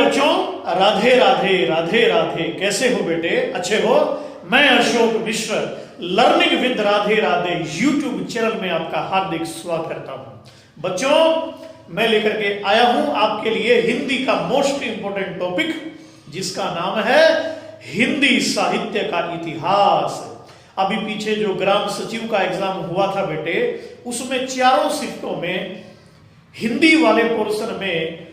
बच्चों, राधे राधे राधे राधे। कैसे हो बेटे? अच्छे हो? मैं Ashok Mishra learning with Radhe Radhe YouTube channel में आपका हार्दिक स्वागत करता हूं। बच्चों, मैं लेकर के आया हूं आपके लिए हिंदी का मोस्ट इंपोर्टेंट टॉपिक, जिसका नाम है हिंदी साहित्य का इतिहास। अभी पीछे जो ग्राम सचिव का एग्जाम हुआ था बेटे, उसमें चारों शिफ्टों में हिंदी वाले पोर्शन में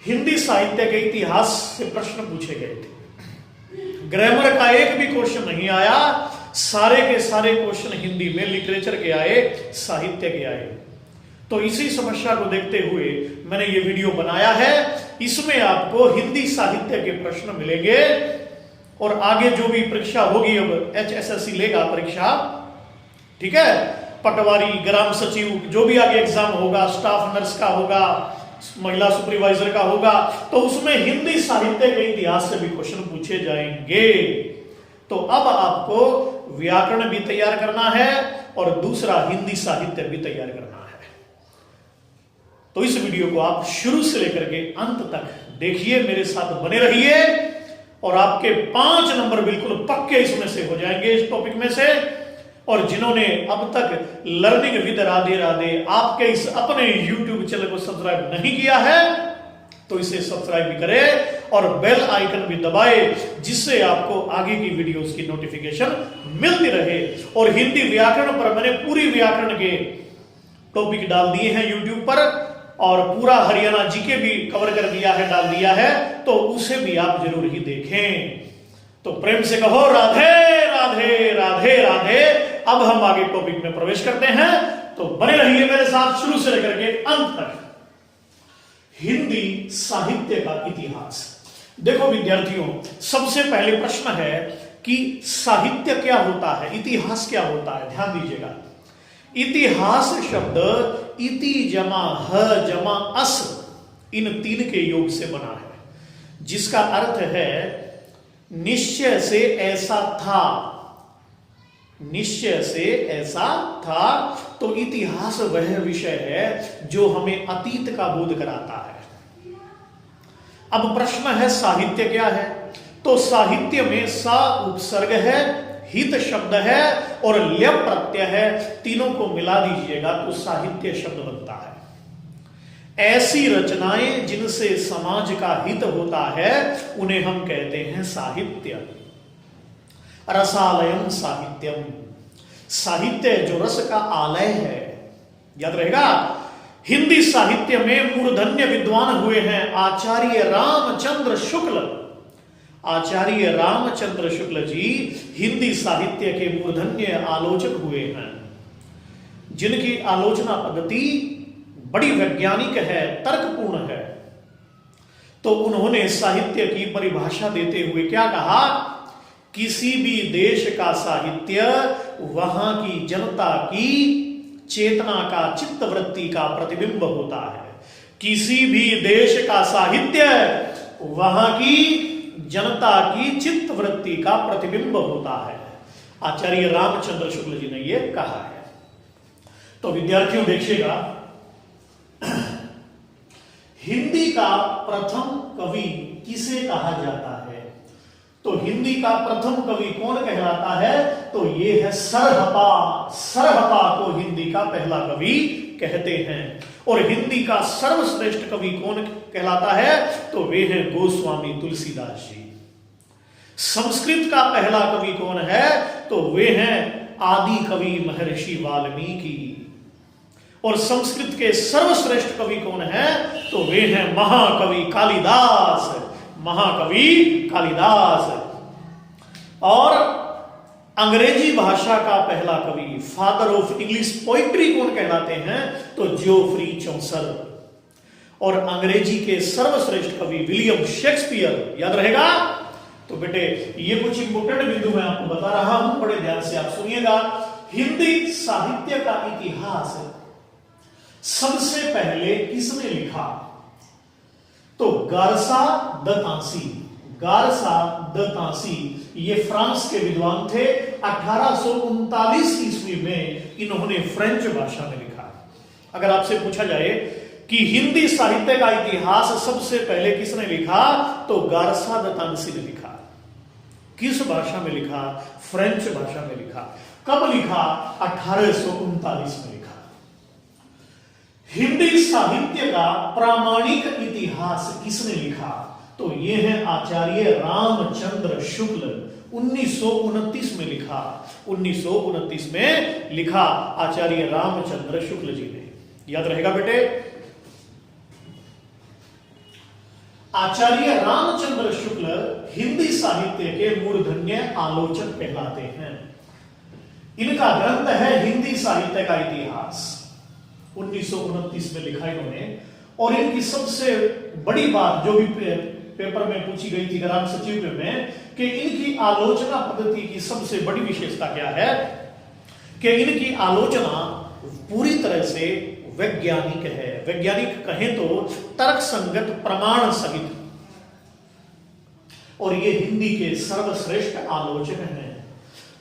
हिंदी साहित्य के इतिहास से प्रश्न पूछे गए थे। ग्रामर का एक भी क्वेश्चन नहीं आया, सारे के सारे क्वेश्चन हिंदी में लिटरेचर के आए, साहित्य के आए। तो इसी समस्या को देखते हुए मैंने ये वीडियो बनाया है। इसमें आपको हिंदी साहित्य के प्रश्न मिलेंगे और आगे जो भी परीक्षा होगी, अब HSSC लेगा परीक्षा, ठीक है, पटवारी, ग्राम सचिव, जो भी आगे एग्जाम होगा, स्टाफ नर्स का होगा, महिला सुपरवाइजर का होगा, तो उसमें हिंदी साहित्य के इतिहास से भी क्वेश्चन पूछे जाएंगे। तो अब आपको व्याकरण भी तैयार करना है और दूसरा हिंदी साहित्य भी तैयार करना है। तो इस वीडियो को आप शुरू से लेकर के अंत तक देखिए, मेरे साथ बने रहिए और आपके 5 नंबर बिल्कुल पक्के इसमें से हो जाएंगे, इस टॉपिक में से। और जिन्होंने अब तक लर्निंग विद राधे राधे आपके इस अपने YouTube चैनल को सब्सक्राइब नहीं किया है, तो इसे सब्सक्राइब भी करें और बेल आइकन भी दबाए, जिससे आपको आगे की वीडियोस की नोटिफिकेशन मिलती रहे। और हिंदी व्याकरण पर मैंने पूरी व्याकरण के टॉपिक डाल दिए हैं YouTube पर, और पूरा हरियाणा जीके भी कवर कर दिया है, डाल दिया है, तो उसे भी आप जरूर ही देखें। तो प्रेम से कहो राधे राधे राधे राधे। अब हम आगे टॉपिक में प्रवेश करते हैं, तो बने रहिए मेरे साथ शुरू से लेकर के अंत तक। हिंदी साहित्य का इतिहास। देखो विद्यार्थियों, सबसे पहले प्रश्न है कि साहित्य क्या होता है, इतिहास क्या होता है। ध्यान दीजिएगा, इतिहास शब्द इति जमा ह जमा अस, इन 3 के योग से बना है, जिसका अर्थ है निश्चय से ऐसा था, निश्चय से ऐसा था। तो इतिहास वह विषय है जो हमें अतीत का बोध कराता है। अब प्रश्न है साहित्य क्या है, तो साहित्य में सा उपसर्ग है, हित शब्द है और ल्यप प्रत्यय है, तीनों को मिला दीजिएगा तो साहित्य शब्द बनता है। ऐसी रचनाएं जिनसे समाज का हित होता है उन्हें हम कहते हैं साहित्य। रसालयम साहित्यम, साहित्य जो रस का आलय है, याद रहेगा। हिंदी साहित्य में मूर्धन्य विद्वान हुए हैं आचार्य रामचंद्र शुक्ल। आचार्य रामचंद्र शुक्ल जी हिंदी साहित्य के मूर्धन्य आलोचक हुए हैं, जिनकी आलोचना पद्धति बड़ी वैज्ञानिक है, तर्कपूर्ण है। तो उन्होंने साहित्य की परिभाषा देते हुए क्या कहा, किसी भी देश का साहित्य वहां की जनता की चेतना का, चित्तवृत्ति का प्रतिबिंब होता है। किसी भी देश का साहित्य वहां की जनता की चित्तवृत्ति का प्रतिबिंब होता है। आचार्य रामचंद्र शुक्ल जी ने यह कहा है। तो विद्यार्थियों देखिएगा, हिंदी का प्रथम कवि किसे कहा जाता है, तो हिंदी का प्रथम कवि कौन कहलाता है, तो ये है सरहपा। सरहपा को हिंदी का पहला कवि कहते हैं। और हिंदी का सर्वश्रेष्ठ कवि कौन कहलाता है, तो वे हैं गोस्वामी तुलसीदास जी। संस्कृत का पहला कवि कौन है, तो वे हैं आदि कवि महर्षि वाल्मीकि। और संस्कृत के सर्वश्रेष्ठ कवि कौन है, तो वे हैं महाकवि कालिदास। महाकवि कालिदास। और अंग्रेजी भाषा का पहला कवि, फादर ऑफ इंग्लिश पोइट्री कौन कहलाते हैं, तो जोफ्री चौसर। और अंग्रेजी के सर्वश्रेष्ठ कवि विलियम शेक्सपियर, याद रहेगा। तो बेटे ये कुछ इंपोर्टेंट बिंदु मैं आपको बता रहा हूं, बड़े ध्यान से आप सुनिएगा। हिंदी साहित्य का इतिहास सबसे पहले किसने लिखा, तो गारसा द तांसी। गारसा द तांसी ये फ्रांस के विद्वान थे। 1839 ईस्वी में इन्होंने फ्रेंच भाषा में लिखा। अगर आपसे पूछा जाए कि हिंदी साहित्य का इतिहास सबसे पहले किसने लिखा? तो गारसा दत्तांशी ने लिखा। किस भाषा में लिखा? फ्रेंच भाषा में लिखा। कब लिखा? 1839 में लिखा। हिंदी साहित्य का प्रामाणिक इतिहास किसने लिखा? तो ये है आचार्य रामचंद्र शुक्ल। 1929 में लिखा। 1929 में लिखा आचार्य रामचंद्र शुक्ल जी ने। याद रहेगा बेटे? आचार्य रामचंद्र शुक्ल हिंदी साहित्य के मूर्धन्य आलोचक कहलाते हैं। इनका ग्रंथ है हिंदी साहित्य का इतिहास। 1929 में लिखा इन्होंने। और इनकी सबसे बड़ी बात जो भी पेपर में पूछी गई थी ग्राम सचिव में, कि इनकी आलोचना पद्धति की सबसे बड़ी विशेषता क्या है? कि इनकी आलोचना पूरी तरह से वैज्ञानिक है। वैज्ञानिक कहें तो तर्क संगत प्रमाण सहित। और ये हिंदी के सर्वश्रेष्ठ आलोचक हैं।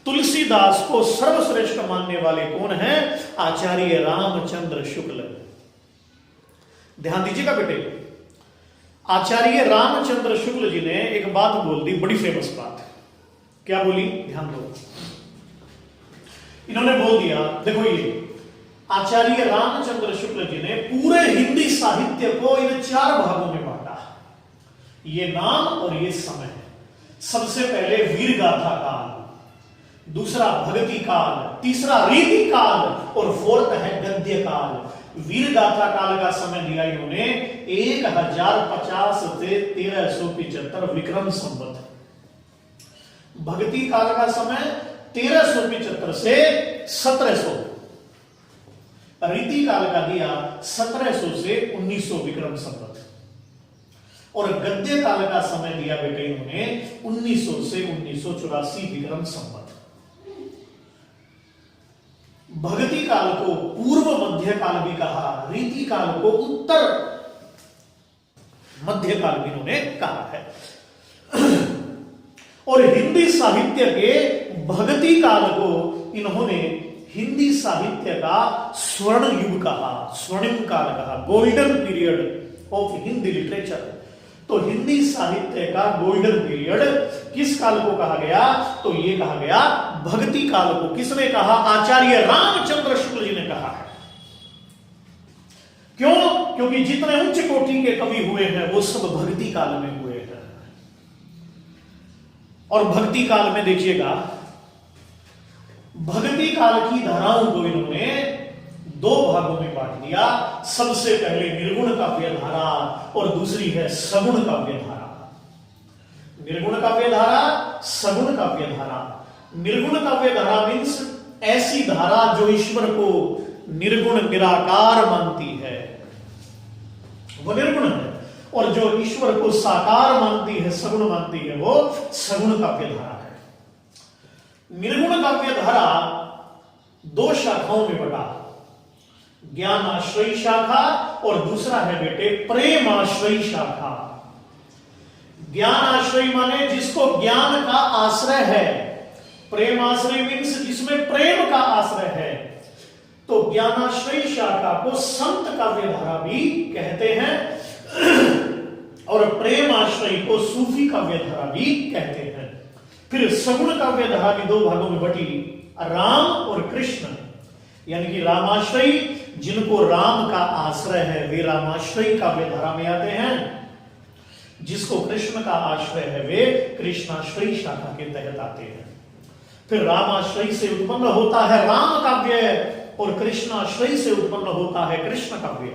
तुलसीदास को सर्वश्रेष्ठ मानने वाले कौन हैं? आचार्य रामचंद्र शुक्ल। ध्यान दीजिएगा बेटे, आचार्य रामचंद्र शुक्ल जी ने एक बात बोल दी, बड़ी फेमस बात। क्या बोली? ध्यान दो। इन्होंने बोल दिया, देखो ये आचार्य रामचंद्र शुक्ल जी ने पूरे हिंदी साहित्य को इन 4 भागों में बांटा। ये नाम और ये समय। सबसे पहले वीर गाथा काल, दूसरा भक्ति काल, तीसरा रीति काल और फोर्थ है गद्य काल। वीर गाथा काल का समय दिया इन्होंने 1050 से 1375 विक्रम संवत। भक्ति काल का समय 1375 से 1700। रीति काल का दिया 1700 से 1900 विक्रम संवत। और गद्य काल का समय दिया बेटे इन्होंने 1900 से 1984 विक्रम संवत। भक्ति काल को पूर्व मध्य काल भी कहा, रीति काल को उत्तर मध्य काल भी इन्होंने कहा है। और हिंदी साहित्य के भक्ति काल को इन्होंने हिंदी साहित्य का स्वर्ण युग कहा, स्वर्णिम काल कहा, golden period of Hindi literature. तो हिंदी साहित्य का गोल्डन पीरियड किस काल को कहा गया? तो ये कहा गया भक्ति काल को। किसने कहा? आचार्य रामचंद्र शुक्ल जी ने कहा है। क्यों? क्योंकि जितने उच्च कोटि के कवि हुए हैं वो सब भक्ति काल में हुए हैं। और भक्ति काल में देखिएगा, भक्ति काल की धाराओं को इन्होंने 2 भागों में बांट दिया। सबसे पहले निर्गुण काव्य धारा और दूसरी है सगुण काव्य धारा। निर्गुण काव्य धारा, सगुण काव्य धारा। निर्गुण काव्य धारा मीन्स ऐसी धारा जो ईश्वर को निर्गुण निराकार मानती है, वो निर्गुण है। और जो ईश्वर को साकार मानती है, सगुण मानती है, वो सगुण काव्य धारा है। निर्गुण काव्य धारा 2 शाखाओं में बटा, ज्ञानाश्रयी शाखा और दूसरा है बेटे प्रेमाश्रयी शाखा। ज्ञानाश्रयी माने जिसको ज्ञान का आश्रय है, प्रेमाश्रयी मीन्स जिसमें प्रेम का आश्रय है। तो ज्ञानाश्रयी शाखा को संत काव्य धारा भी कहते हैं और प्रेमाश्रयी को सूफी काव्य धारा भी कहते हैं। फिर सगुण काव्य धारा भी 2 भागों में बटी, राम और कृष्ण। यानी कि रामाश्रयी, जिनको राम का आश्रय है वे रामाश्रयी काव्य धारा में आते हैं। जिसको कृष्ण का आश्रय है वे कृष्णाश्रयी शाखा के तहत आते हैं। फिर रामाश्रयी से उत्पन्न होता है राम काव्य और कृष्णाश्रयी से उत्पन्न होता है कृष्ण काव्य।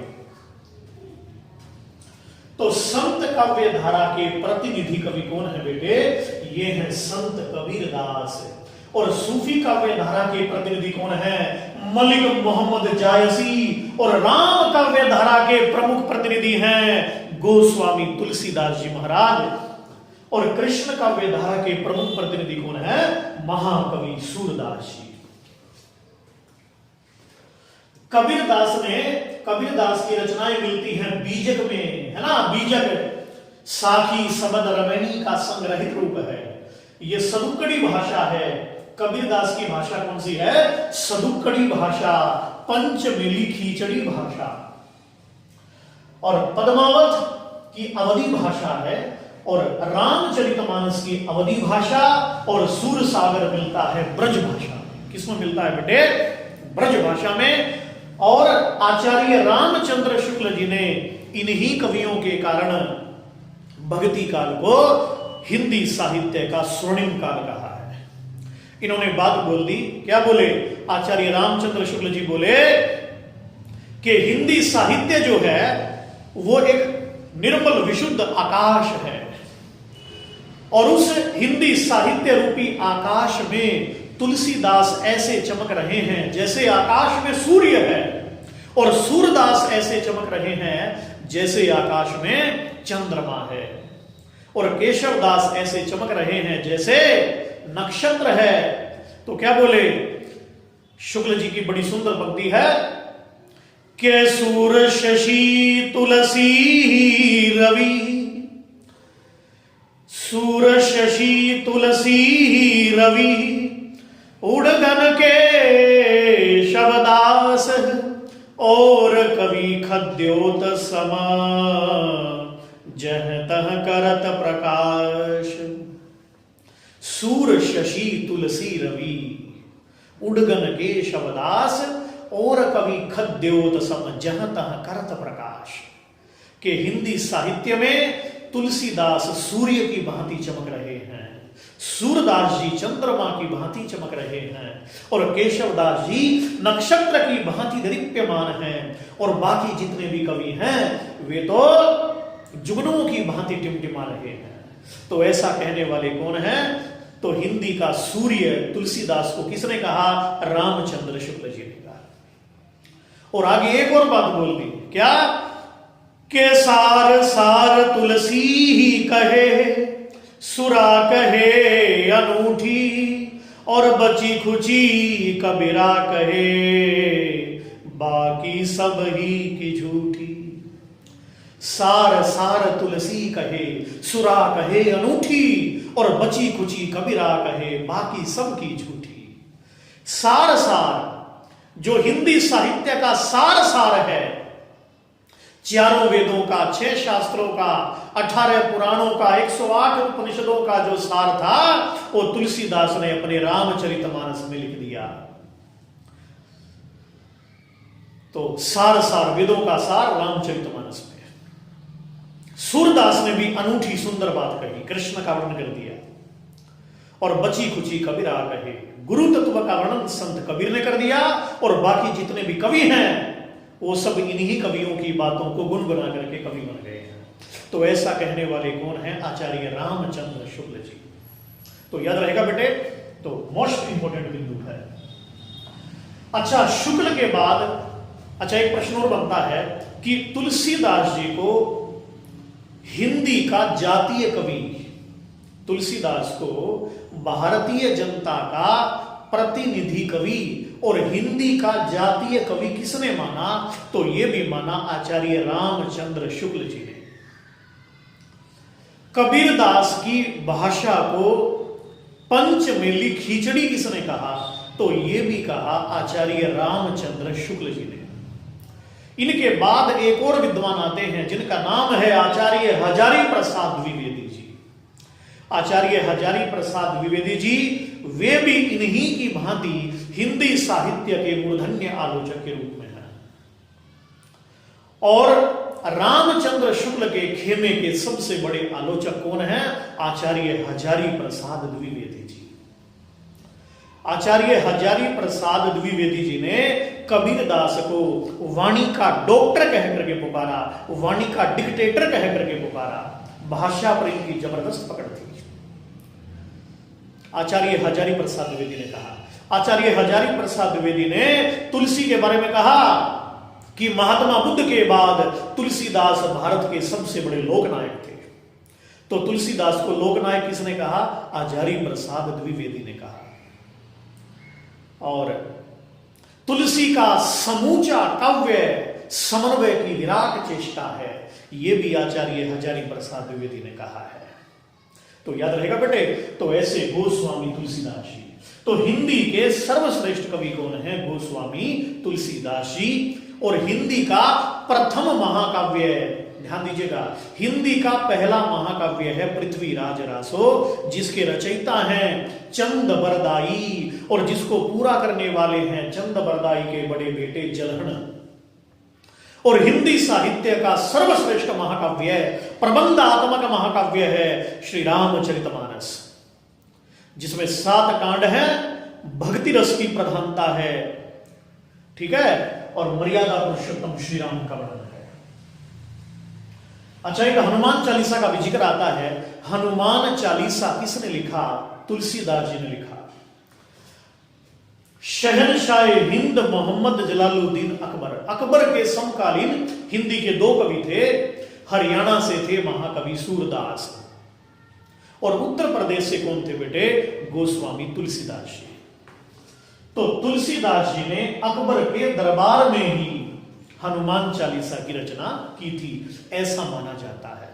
तो संत काव्य धारा के प्रतिनिधि कवि कौन है बेटे? ये है संत कबीरदास। और सूफी काव्य धारा के प्रतिनिधि कौन है? मलिक मोहम्मद जायसी। और राम काव्य धारा के प्रमुख प्रतिनिधि हैं गोस्वामी तुलसीदास जी महाराज। और कृष्ण काव्य धारा के प्रमुख प्रतिनिधि कौन है? महाकवि सूरदास जी। कबीरदास की रचनाएं मिलती हैं बीजक में, है ना? बीजक साखी सबद रमणी का संग्रहित रूप है। यह सदुक्कड़ी भाषा है। कबीरदास की भाषा कौन सी है? सदुक्कड़ी भाषा, पंचमेली खींचड़ी भाषा। और पद्मावत की अवधी भाषा है, और रामचरितमानस की अवधी भाषा, और सूरसागर मिलता है ब्रज भाषा में। किसमें मिलता है बेटे? ब्रज भाषा में। और आचार्य रामचंद्र शुक्ल जी ने इन्हीं कवियों के कारण भक्ति काल को हिंदी साहित्य का स्वर्णिम काल कहा है। इन्होंने बात बोल दी, क्या बोले? आचार्य रामचंद्र शुक्ल जी बोले कि हिंदी साहित्य जो है वो एक निर्मल विशुद्ध आकाश है, और उस हिंदी साहित्य रूपी आकाश में तुलसीदास ऐसे चमक रहे हैं जैसे आकाश में सूर्य है, और सूरदास ऐसे चमक रहे हैं जैसे आकाश में चंद्रमा है, और केशवदास ऐसे चमक रहे हैं जैसे नक्षत्र है। तो क्या बोले? शुक्ल जी की बड़ी सुंदर पंक्ति है कि सूर शशि तुलसी रवि, सूर शशि तुलसी रवि, उड़गन के शवदास, और कवि खद्योत समा, जह तह करत प्रकाश। सूर शशि तुलसी रवि, उड़गन के शवदास, और कवि खद्योत सम, जह तह करत प्रकाश। के हिंदी साहित्य में तुलसीदास सूर्य की भांति चमक रहे हैं, सूरदास जी चंद्रमा की भांति चमक रहे हैं, और केशवदास जी नक्षत्र की भांति दीप्यमान हैं, और बाकी जितने भी कवि हैं वे तो जुगनुओं की भांति टिमटिमा रहे हैं। तो ऐसा कहने वाले कौन हैं? तो हिंदी का सूर्य तुलसीदास को किसने कहा? रामचंद्र शुक्ल जी ने कहा। और आगे एक और बात बोल दी, क्या? के सार सार तुलसी ही कहे, सुरा कहे अनूठी, और बची खुची कबीरा कहे, बाकी सब ही की झूठी। सार सार तुलसी कहे, सुरा कहे अनूठी, और बची खुची कबीरा कहे, बाकी सब की झूठी। सार सार जो हिंदी साहित्य का सार सार है, चारों वेदों का, 6 शास्त्रों का, 18 पुराणों का, 108 उपनिषदों का जो सार था वो तुलसीदास ने अपने रामचरितमानस में लिख दिया। तो सार सार वेदों का सार रामचरितमानस में। सूरदास ने भी अनूठी सुंदर बात कही, कृष्ण का वर्णन कर दिया, और बची खुची कबीरा कहे, गुरु तत्व का वर्णन संत कबीर ने कर दिया, और बाकी जितने भी कवि हैं वो सब इन्हीं कवियों की बातों को गुनगुना करके कवि बन गए हैं। तो ऐसा कहने वाले कौन हैं? आचार्य रामचंद्र शुक्ल जी। तो याद रहेगा बेटे, तो मोस्ट इंपोर्टेंट बिंदु है। अच्छा, शुक्ल के बाद अच्छा एक प्रश्न और बनता है कि तुलसीदास जी को हिंदी का जातीय कवि, तुलसीदास को भारतीय जनता का प्रतिनिधि कवि और हिंदी का जातीय कवि किसने माना? तो यह भी माना आचार्य रामचंद्र शुक्ल जी ने। कबीरदास की भाषा को पंचमेली खिचड़ी किसने कहा? तो यह भी कहा आचार्य रामचंद्र शुक्ल जी ने। इनके बाद एक और विद्वान आते हैं जिनका नाम है आचार्य हजारी प्रसाद द्विवेदी जी। आचार्य हजारी प्रसाद द्विवेदी जी वे भी इन्हीं की भांति हिंदी साहित्य के मूर्धन्य आलोचक के रूप में हैं, और रामचंद्र शुक्ल के खेमे के सबसे बड़े आलोचक कौन हैं? आचार्य हजारी प्रसाद द्विवेदी जी। आचार्य हजारी प्रसाद द्विवेदी जी ने कबीरदास को वाणी का डॉक्टर कह करके पुकारा, वाणी का डिक्टेटर कह करके पुकारा। भाषा पर इनकी जबरदस्त पकड़ थी। आचार्य हजारी प्रसाद द्विवेदी ने कहा, आचार्य हजारी प्रसाद द्विवेदी ने तुलसी के बारे में कहा कि महात्मा बुद्ध के बाद तुलसीदास भारत के सबसे बड़े लोकनायक थे। तो तुलसीदास को लोकनायक किसने कहा? आचार्य प्रसाद द्विवेदी ने कहा। और तुलसी का समूचा काव्य समन्वय की विराट चेष्टा है, यह भी आचार्य हजारी प्रसाद द्विवेदी ने कहा है। तो याद रहेगा बेटे। तो ऐसे गोस्वामी तुलसीदास जी, तो हिंदी के सर्वश्रेष्ठ कवि कौन है? गोस्वामी तुलसीदास जी। और हिंदी का प्रथम महाकाव्य है। ध्यान दीजिएगा, हिंदी का पहला महाकाव्य है पृथ्वीराज रासो, जिसके रचयिता हैं चंद बरदाई और जिसको पूरा करने वाले हैं चंद बरदाई के बड़े बेटे जलहण। और हिंदी साहित्य का सर्वश्रेष्ठ महाकाव्य, प्रबंधात्मक महाकाव्य है श्री रामचरितमानस, जिसमें 7 कांड हैं, भक्ति रस की प्रधानता है, ठीक है, और मर्यादा पुरुषोत्तम श्री राम का वर्णन है। अच्छा, एक हनुमान चालीसा का भी जिक्र आता है। हनुमान चालीसा किसने लिखा? तुलसीदास जी ने लिखा। शहनशाह हिंद मोहम्मद जलालुद्दीन अकबर, अकबर के समकालीन हिंदी के 2 कवि थे। हरियाणा से थे महाकवि सूरदास, और उत्तर प्रदेश से कौन थे बेटे? गोस्वामी तुलसीदास जी। तो तुलसीदास जी ने अकबर के दरबार में ही हनुमान चालीसा की रचना की थी, ऐसा माना जाता है।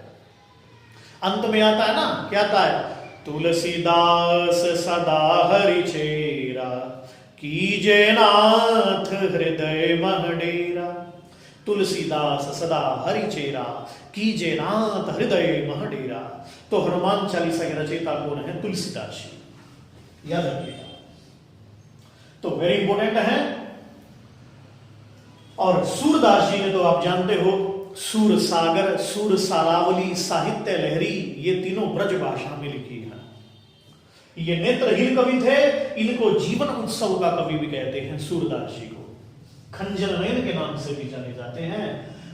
अंत में आता है ना, क्या आता है? तुलसीदास सदा हरि चेरा, कीजे नाथ हृदय महडेरा। तुलसीदास सदा हरि चेरा, कीजे नाथ हृदय महडेरा। तो हनुमान चालीसा के रचयिता कौन है? तुलसीदास जी, याद रखिएगा। तो वेरी इंपॉर्टेंट है। और सूरदास जी ने तो आप जानते हो, सूर सागर, सूर सारावली, साहित्य लहरी, ये तीनों ब्रज भाषा में लिखी है। ये नेत्रहीन कवि थे, इनको जीवन उत्सव का कवि भी कहते हैं। सूरदास जी को खंजन नयन के नाम से भी जाने जाते हैं।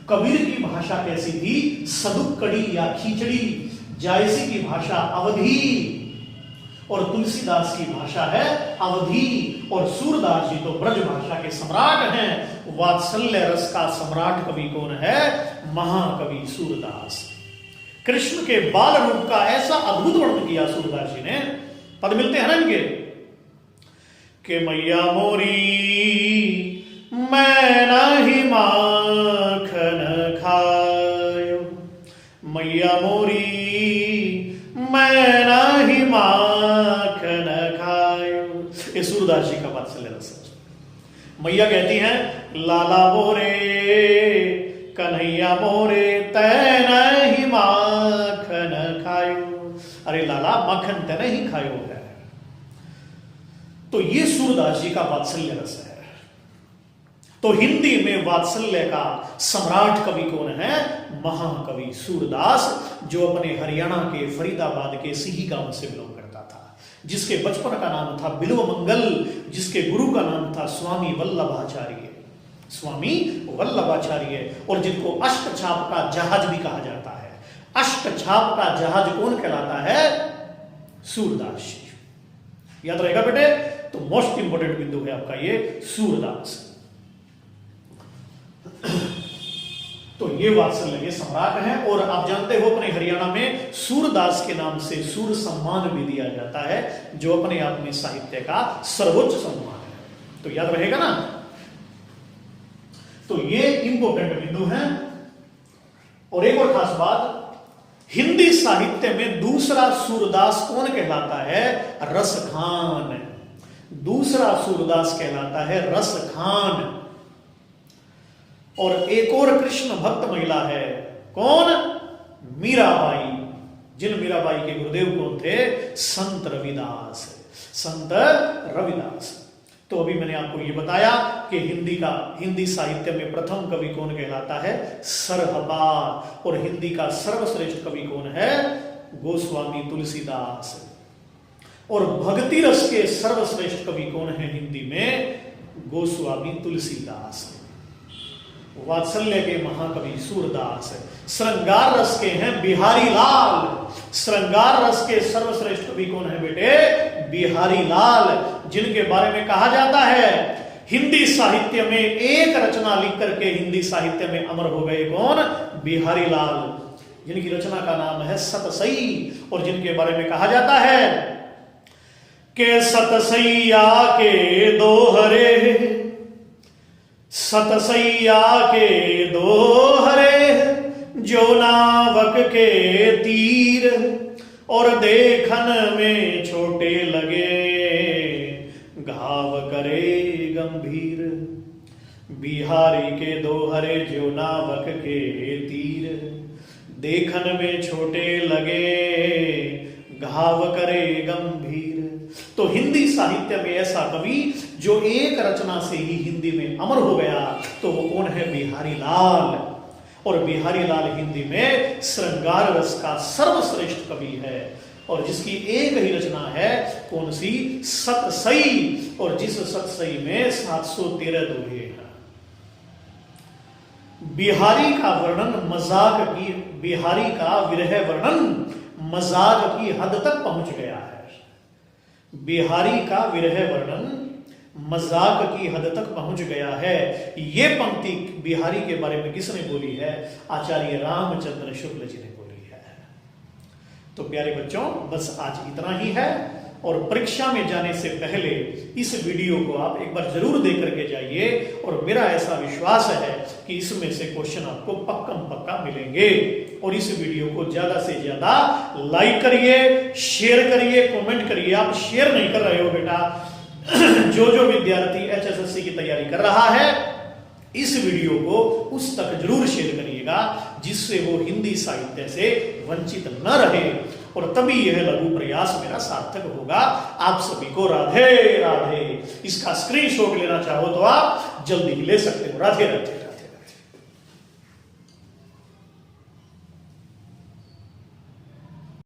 कबीर की भाषा कैसी थी? सदुक्कड़ी या खींचड़ी। जायसी की भाषा अवधी, और तुलसीदास की भाषा है अवधी। और सूरदास जी तो ब्रज भाषा के सम्राट हैं। वात्सल्य रस का सम्राट कवि कौन है? महाकवि सूरदास। कृष्ण के बाल रूप का ऐसा अद्भुत वर्णन किया सूरदास जी ने। पद मिलते हैं ना इनके, कि मैया मोरी मैं नहीं माखन खायो, मैया मोरी मैं नहीं माखन खायो। ये सूरदास जी का वात्सल्य रस है। मैया कहती हैं, लाला मोरे कन्हैया मोरे तै नहीं माखन खायो। अरे लाला, माखन तै नहीं खायो है। तो ये सूरदास जी का वात्सल्य रस है। तो हिंदी में वात्सल्य का सम्राट कवि कौन है? महाकवि सूरदास, जो अपने हरियाणा के फरीदाबाद के सिही गांव से बिलोंग करता था, जिसके बचपन का नाम था बिल्व मंगल, जिसके गुरु का नाम था स्वामी वल्लभाचार्य, स्वामी वल्लभाचार्य, और जिनको अष्टछाप का जहाज भी कहा जाता है। अष्टछाप का जहाज कौन कहलाता है? सूरदास जी। याद रहेगा बेटे। तो मोस्ट इंपोर्टेंट बिंदु है आपका ये सूरदास। तो ये वात्सल्य के सम्राट हैं। और आप जानते हो, अपने हरियाणा में सूरदास के नाम से सूर सम्मान भी दिया जाता है, जो अपने आप में साहित्य का सर्वोच्च सम्मान है। तो याद रहेगा ना। तो ये इंपॉर्टेंट बिंदु हैं। और एक और खास बात, हिंदी साहित्य में दूसरा सूरदास कौन कहलाता है? रसखान। दूसरा सूरदास कहलाता है रसखान। और एक और कृष्ण भक्त महिला है, कौन? मीराबाई। जिन मीराबाई के गुरुदेव कौन थे? संत रविदास। संत रविदास। तो अभी मैंने आपको ये बताया कि हिंदी साहित्य में प्रथम कवि कौन कहलाता है? सरहबा। और हिंदी का सर्वश्रेष्ठ कवि कौन है? गोस्वामी तुलसीदास। और भक्ति रस के सर्वश्रेष्ठ कवि कौन है हिंदी में? गोस्वामी तुलसीदास। वात्सल्य के महाकवि सूरदास। श्रृंगार रस के हैं बिहारी लाल। श्रृंगार रस के सर्वश्रेष्ठ कवि कौन है बेटे? बिहारी लाल, जिनके बारे में कहा जाता है हिंदी साहित्य में एक रचना लिख करके हिंदी साहित्य में अमर हो गए। कौन? बिहारी लाल, जिनकी रचना का नाम है सतसई, और जिनके बारे में कहा जाता है कि सतसैया के दोहरे, सतसैया के दोहरे, जो नावक के तीर, और देखन में छोटे लगे, घाव करे गंभीर। बिहारी के दोहरे ज्यो नावक के तीर, देखन में छोटे लगे घाव करे गंभीर। तो हिंदी साहित्य में ऐसा कवि जो एक रचना से ही हिंदी में अमर हो गया, तो वो कौन है? बिहारी लाल। और बिहारी लाल हिंदी में श्रृंगार रस का सर्वश्रेष्ठ कवि है, और जिसकी एक ही रचना है, कौन सी? सतसई। और जिस सतसई में 713 दोहे हैं। बिहारी का वर्णन मजाक की, बिहारी का विरह वर्णन मजाक की हद तक पहुंच गया है। बिहारी का विरह वर्णन मजाक की हद तक पहुंच गया है। ये पंक्ति बिहारी के बारे में किसने बोली है? आचार्य रामचंद्र शुक्ल जी ने बोली है। तो प्यारे बच्चों, बस आज इतना ही है, और परीक्षा में जाने से पहले इस वीडियो को आप एक बार जरूर देख करके जाइए, और मेरा ऐसा विश्वास है कि इसमें से क्वेश्चन आपको पक्का मिलेंगे। और इस वीडियो को ज्यादा से ज्यादा लाइक करिए, शेयर करिए, कमेंट करिए। आप शेयर नहीं कर रहे हो बेटा। जो विद्यार्थी HSSC की तैयारी कर रहा है, इस वीडियो को उस तक जरूर शेयर करिएगा, जिससे वो हिंदी साहित्य से वंचित न रहे, और तभी यह लघु प्रयास मेरा सार्थक होगा। आप सभी को राधे राधे। इसका स्क्रीनशॉट लेना चाहो तो आप जल्दी ले सकते हो। राधे राधे।